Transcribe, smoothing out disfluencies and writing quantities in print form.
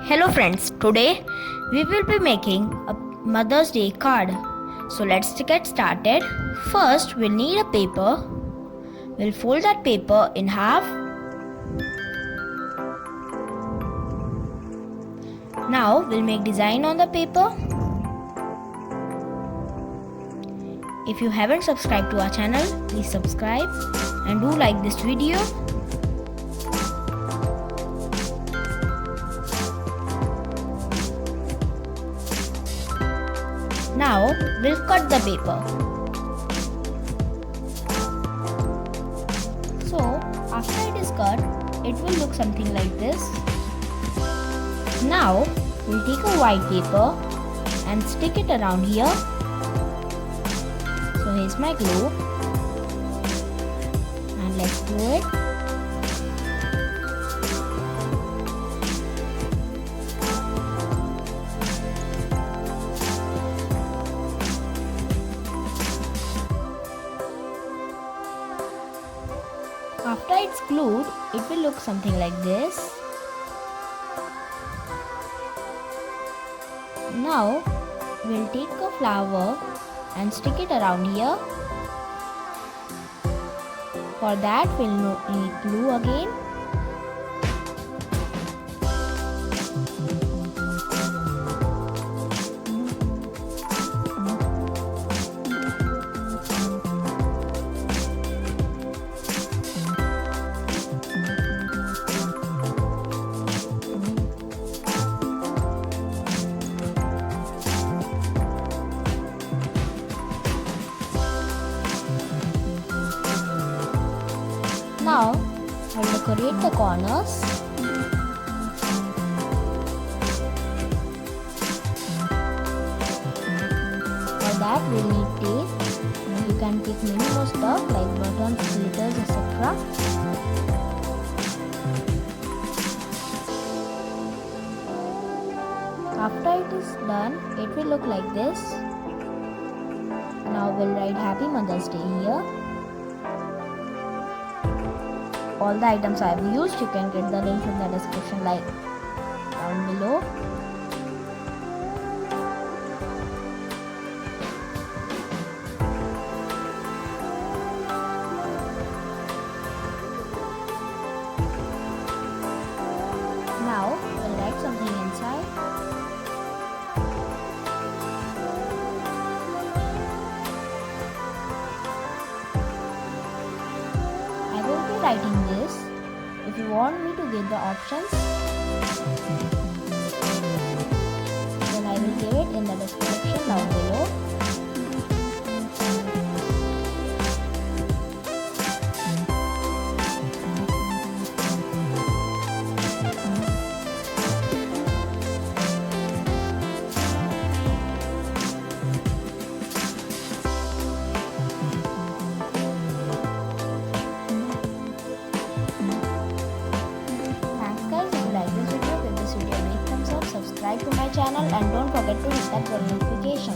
Hello friends, today we will be making a Mother's Day card. So let's get started. First we'll need a paper. We'll fold that paper in half. Now we'll make design on the paper. If you haven't subscribed to our channel, please subscribe and do like this video. Now we'll cut the paper. So after it is cut, it will look something like this. Now we'll take a white paper and stick it around here. So here's my glue and let's glue it. After it's glued, it will look something like this. Now we'll take a flower and stick it around here. For that we'll need glue again. Now, I'll decorate the corners. For that, we'll need tape. You can take many more stuff like buttons, glitters, etc. After it is done, it will look like this. Now we'll write Happy Mother's Day here. All the items I have used, you can get the link in the description like down below. Now we'll write something inside. I will be writing this. If you want me to give the options, then I will give it in the description down below. Subscribe to my channel and don't forget to hit that bell notification.